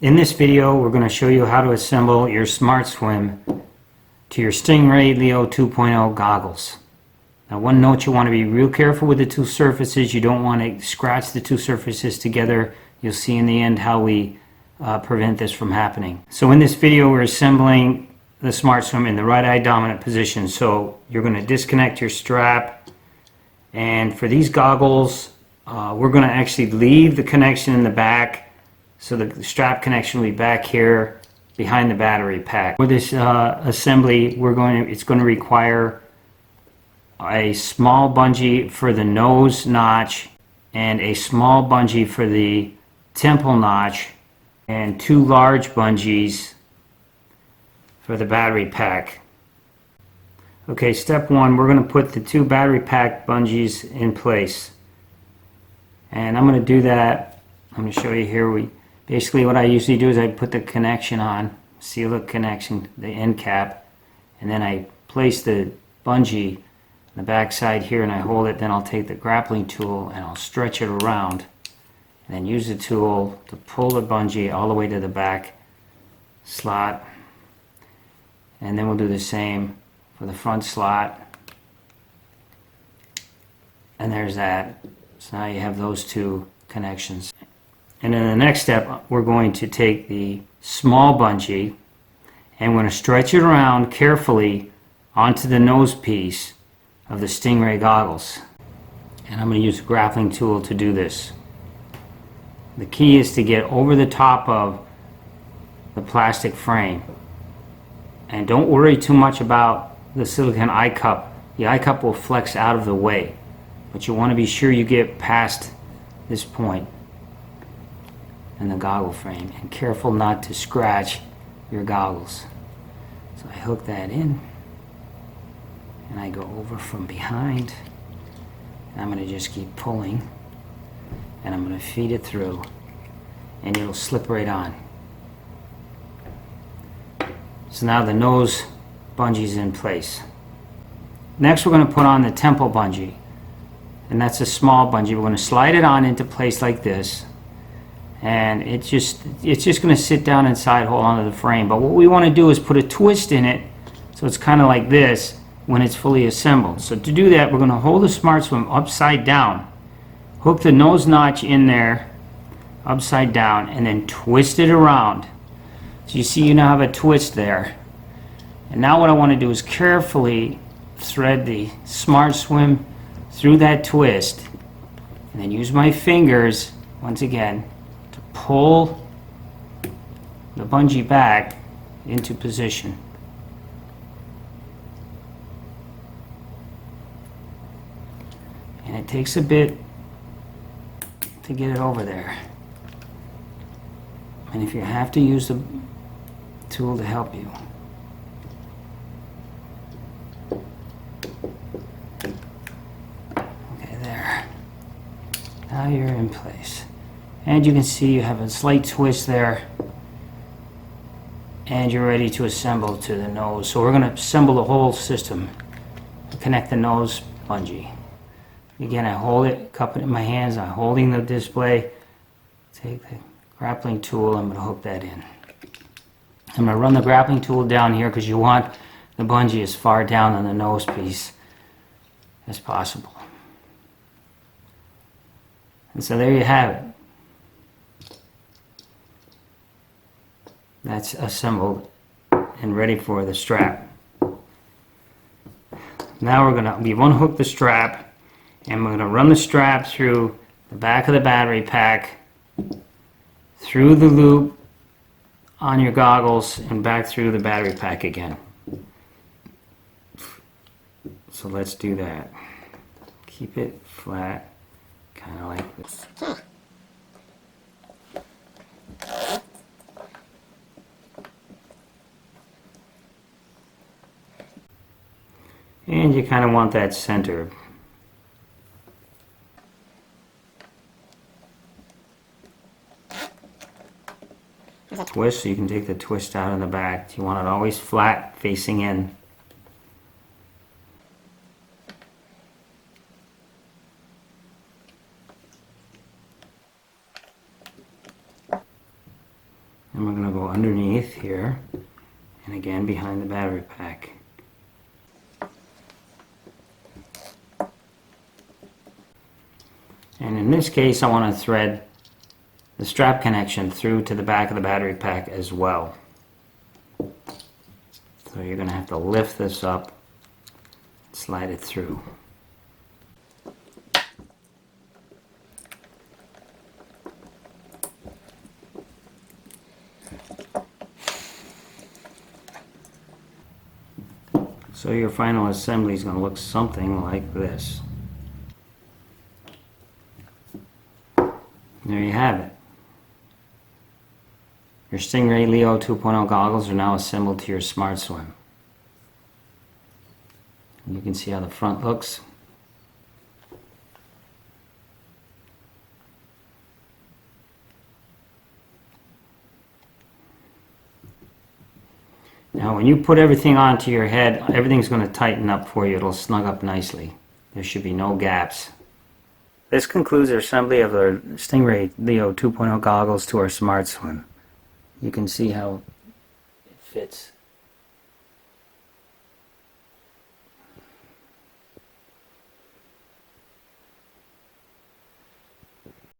In this video, we're going to show you how to assemble your Smart Swim to your STINGRAY Leo 2.0 goggles. Now, one note, you want to be real careful with the two surfaces. You don't want to scratch the two surfaces together. You'll see in the end how we prevent this from happening. So in this video, we're assembling the Smart Swim in the right eye dominant position. So you're going to disconnect your strap, and for these goggles, we're going to actually leave the connection in the back. So the strap connection will be back here behind the battery pack. For this assembly, it's going to require a small bungee for the nose notch and a small bungee for the temple notch and two large bungees for the battery pack. Okay, step one, we're going to put the two battery pack bungees in place. And I'm going to do that. I'm going to show you here. Basically what I usually do is I put the connection on, seal the connection, the end cap, and then I place the bungee on the back side here and I hold it. Then I'll take the grappling tool and I'll stretch it around and then use the tool to pull the bungee all the way to the back slot. And then we'll do the same for the front slot. And there's that. So now you have those two connections. And in the next step, we're going to take the small bungee and we're going to stretch it around carefully onto the nose piece of the STINGRAY goggles. And I'm going to use a grappling tool to do this. The key is to get over the top of the plastic frame. And don't worry too much about the silicone eye cup. The eye cup will flex out of the way, but you want to be sure you get past this point in the goggle frame, and careful not to scratch your goggles. So I hook that in and I go over from behind, and I'm going to just keep pulling and I'm going to feed it through and it'll slip right on. So now the nose bungee is in place. Next we're going to put on the temple bungee, and that's a small bungee. We're going to slide it on into place like this, and it's just going to sit down inside, hold onto the frame. But what we want to do is put a twist in it so it's kind of like this when it's fully assembled. So to do that, we're going to hold the Smart Swim upside down, hook the nose notch in there upside down, and then twist it around. So you see you now have a twist there. And now what I want to do is carefully thread the Smart Swim through that twist, and then use my fingers once again to pull the bungee back into position. And it takes a bit to get it over there. And if you have to, use the tool to help you. Okay, there. Now you're in place. And you can see you have a slight twist there. And you're ready to assemble to the nose. So we're going to assemble the whole system to connect the nose bungee. Again, I hold it, cup it in my hands. I'm holding the display. Take the grappling tool. I'm going to hook that in. I'm going to run the grappling tool down here because you want the bungee as far down on the nose piece as possible. And so there you have it. That's assembled and ready for the strap. Now we've unhooked the strap, and we're going to run the strap through the back of the battery pack, through the loop on your goggles, and back through the battery pack again. So let's do that. Keep it flat, kind of like this. And you kind of want that centered. Twist, so you can take the twist out of the back. You want it always flat, facing in. And we're going to go underneath here, and again behind the battery pack. And in this case, I want to thread the strap connection through to the back of the battery pack as well. So you're going to have to lift this up, slide it through. So your final assembly is going to look something like this. There you have it. Your STINGRAY Leo 2.0 goggles are now assembled to your Smart Swim. You can see how the front looks. Now when you put everything onto your head, everything's going to tighten up for you. It'll snug up nicely. There should be no gaps. This concludes our assembly of our STINGRAY Leo 2.0 goggles to our Smart Swim. You can see how it fits